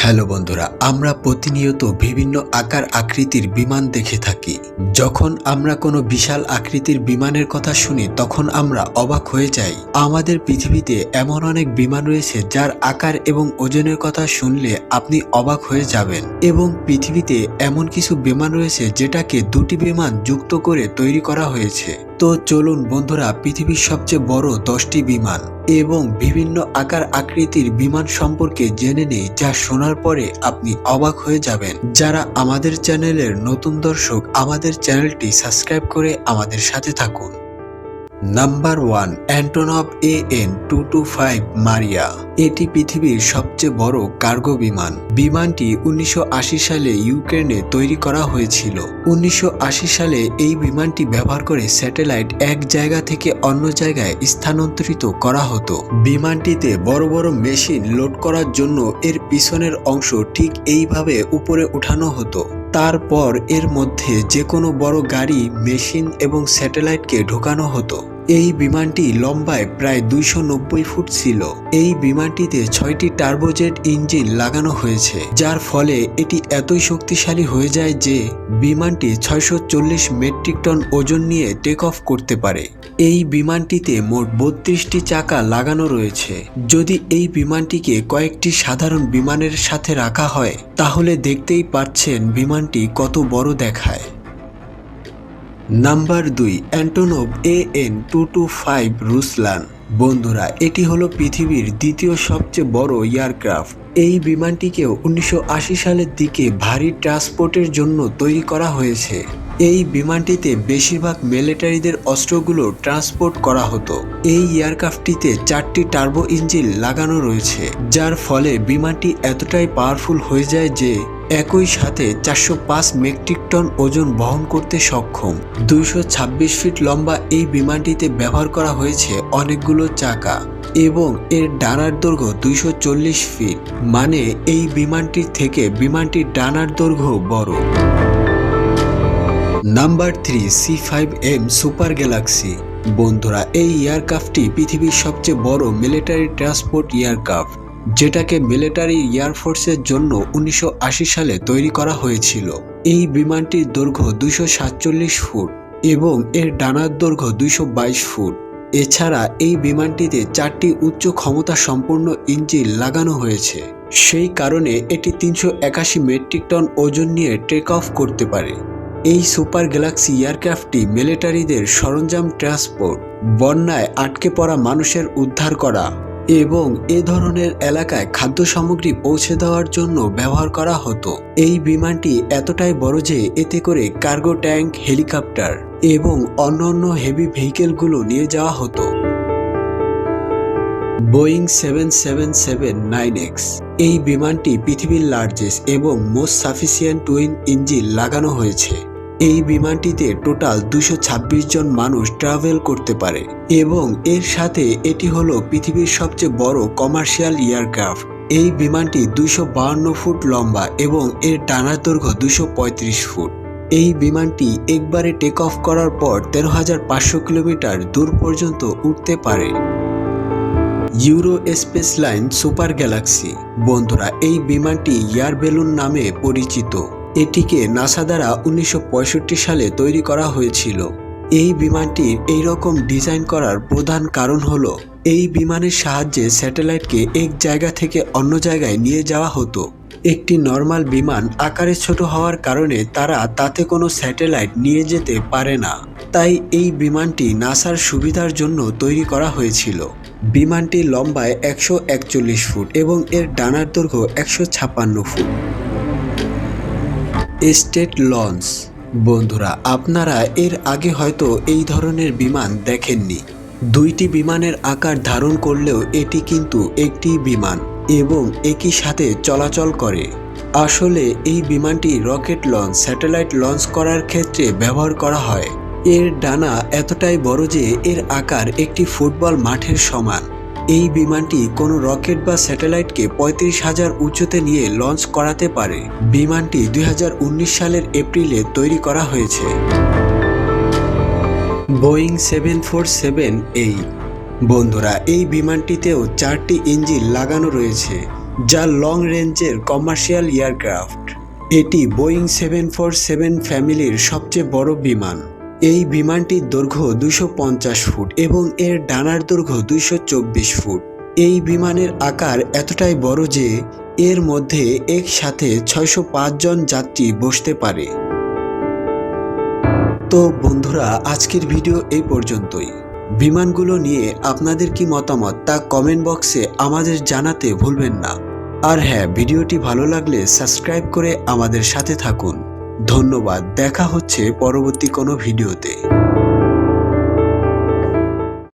Hello বন্ধুরা, আমরা প্রতিনিয়ত বিভিন্ন আকার আকৃতির বিমান দেখে থাকি। যখন আমরা কোনো বিশাল আকৃতির বিমানের কথা শুনি তখন আমরা অবাক হয়ে যাই। আমাদের পৃথিবীতে এমন অনেক বিমান রয়েছে যার আকার এবং ওজনের কথা শুনলে আপনি অবাক হয়ে যাবেন, এবং পৃথিবীতে এমন কিছু বিমান রয়েছে যেটাকে দুটি বিমান যুক্ত করে তৈরি করা হয়েছে। তো চলুন বন্ধুরা, পৃথিবীর সবচেয়ে বড় 10টি বিমান এবং বিভিন্ন আকার আকৃতির বিমান সম্পর্কে জেনে নেই, যা শোনার পরে আপনি অবাক হয়ে যাবেন। যারা আমাদের চ্যানেলের নতুন দর্শক, আমাদের চ্যানেলটি সাবস্ক্রাইব করে আমাদের সাথে থাকুন। নাম্বার 1, অ্যান্টোনভ AN-225 মারিয়া। এটি পৃথিবীর সবচেয়ে বড় কার্গো বিমান। বিমানটি 1980 সালে ইউক্রেনে তৈরি করা হয়েছিল। 1980 সালে এই বিমানটি ব্যবহার করে স্যাটেলাইট এক জায়গা থেকে অন্য জায়গায় স্থানান্তরিত করা হতো। বিমানটিতে বড় বড় মেশিন লোড করার জন্য এর পিছনের অংশ ঠিক এইভাবে উপরে উঠানো হতো। তারপর এর মধ্যে যে কোনো বড় গাড়ি, মেশিন এবং স্যাটেলাইটকে ঢোকানো হতো। এই বিমানটি লম্বায় প্রায় 290 ফুট ছিল। এই বিমানটিতে 6টি টার্বোজেট ইঞ্জিন লাগানো হয়েছে, যার ফলে এটি এতই শক্তিশালী হয়ে যায় যে বিমানটি 640 মেট্রিক টন ওজন নিয়ে টেক অফ করতে পারে। এই বিমানটিতে মোট 32টি চাকা লাগানো রয়েছে। যদি এই বিমানটিকে কয়েকটি সাধারণ বিমানের সাথে রাখা হয় তাহলে দেখতেই পাচ্ছেন বিমানটি কত বড় দেখায়। Number 2, Antonov AN-225 Ruslan. বন্ধুরা, এটি হলো পৃথিবীর দ্বিতীয় সবচেয়ে বড় এয়ারক্রাফট। এই বিমানটিকেও 1980 সালের দিকে ভারী ট্রান্সপোর্টের জন্য তৈরি করা হয়েছে। এই বিমানটিতে বেশিরভাগ মিলিটারিদের অস্ত্রগুলো ট্রান্সপোর্ট করা হতো। এই এয়ারক্রাফটটিতে 4টি টার্বো ইঞ্জিন লাগানো রয়েছে, যার ফলে বিমানটি এতটাই পাওয়ারফুল হয়ে যায় যে একই সাথে 405 মেট্রিক টন ওজন বহন করতে সক্ষম। 226 ফিট লম্বা এই বিমানটিতে ব্যবহার করা হয়েছে অনেকগুলো চাকা, এবং এর ডানার দৈর্ঘ্য 240 ফিট, মানে এই বিমানটির থেকে বিমানটির ডানার দৈর্ঘ্য বড়। Number 3, C5M super Galaxy. বন্ধুরা, এই এয়ারক্রাফটটি পৃথিবীর সবচেয়ে বড় মিলিটারি ট্রান্সপোর্ট এয়ারক্রাফট, যেটাকে মিলিটারি এয়ারফোর্সের জন্য 1980 সালে তৈরি করা হয়েছিল। এই বিমানটির দৈর্ঘ্য 247 ফুট এবং এর ডানার দৈর্ঘ্য 222 ফুট। এছাড়া এই বিমানটিতে 4টি উচ্চ ক্ষমতা সম্পন্ন ইঞ্জিন লাগানো হয়েছে। সেই কারণে এটি 381 মেট্রিক টন ওজন নিয়ে টেক অফ করতে পারে। এই সুপার গ্যালাক্সি এয়ারক্রাফটটি মিলিটারিদের সরঞ্জাম ট্রান্সপোর্ট, বন্যায় আটকে পড়া মানুষের উদ্ধার করা এবং এ ধরনের এলাকায় খাদ্য সামগ্রী পৌঁছে দেওয়ার জন্য ব্যবহার করা হতো। এই বিমানটি এতটাই বড় যে এতে করে কার্গো ট্যাঙ্ক, হেলিকপ্টার এবং অন্যান্য হেভি ভেহিকেলগুলো নিয়ে যাওয়া হতো। Boeing 777-9X। এই বিমানটি পৃথিবীর লার্জেস্ট এবং মোস্ট সাফিসিয়েন্ট টুইন ইঞ্জিন লাগানো হয়েছে। এই বিমানটিতে টোটাল 226 জন মানুষ ট্রাভেল করতে পারে, এবং এর সাথে এটি হলো পৃথিবীর সবচেয়ে বড় কমার্শিয়াল এয়ারক্রাফট। এই বিমানটি 252 ফুট লম্বা এবং এর ডানার দৈর্ঘ্য 235 ফুট। এই বিমানটি একবারে টেক অফ করার পর 13,500 কিলোমিটার দূর পর্যন্ত উঠতে পারে। Euro space line super Galaxy. বন্ধুরা, এই বিমানটি এয়ার বেলুন নামে পরিচিত। এটিকে নাসা দ্বারা 1965 সালে তৈরি করা হয়েছিল। এই বিমানটির এইরকম ডিজাইন করার প্রধান কারণ হলো এই বিমানের সাহায্যে স্যাটেলাইটকে এক জায়গা থেকে অন্য জায়গায় নিয়ে যাওয়া হতো। একটি নর্মাল বিমান আকারে ছোট হওয়ার কারণে তারা তাতে কোনো স্যাটেলাইট নিয়ে যেতে পারে না, তাই এই বিমানটি নাসার সুবিধার জন্য তৈরি করা হয়েছিল। বিমানটি লম্বায় 141 ফুট এবং এর ডানার দৈর্ঘ্য 156 ফুট। State launch. বন্ধুরা, আপনারা এর আগে হয়তো এই ধরনের বিমান দেখেননি। দুইটি বিমানের আকার ধারণ করলেও এটি কিন্তু একটি বিমান এবং একই সাথে চলাচল করে। আসলে এই বিমানটি রকেট লঞ্চ, স্যাটেলাইট লঞ্চ করার ক্ষেত্রে ব্যবহার করা হয়। এর ডানা এতটাই বড় যে এর আকার একটি ফুটবল মাঠের সমান। এই বিমানটি কোনো রকেট বা স্যাটেলাইটকে 35,000 উচ্চতে নিয়ে লঞ্চ করাতে পারে। বিমানটি 2019 সালের এপ্রিলে তৈরি করা হয়েছে। বোয়িং 747-8। বন্ধুরা, এই বিমানটিতেও 4টি ইঞ্জিন লাগানো রয়েছে। যা লং রেঞ্জের কমার্শিয়াল এয়ারক্রাফট। এটি বোয়িং 747 ফ্যামিলির সবচেয়ে বড় বিমান। এই বিমানটির দৈর্ঘ্য 250 ফুট এবং এর ডানার দৈর্ঘ্য 224 ফুট। এই বিমানের আকার এতটাই বড় যে এর মধ্যে একসাথে 605 জন যাত্রী বসতে পারে। তো বন্ধুরা, আজকের ভিডিও এই পর্যন্তই। বিমানগুলো নিয়ে আপনাদের কি মতামত তা কমেন্ট বক্সে আমাদের জানাতে ভুলবেন না। আর হ্যাঁ, ভিডিওটি ভালো লাগলে সাবস্ক্রাইব করে আমাদের সাথে থাকুন। ধন্যবাদ। দেখা হচ্ছে পরবর্তী কোনো ভিডিওতে।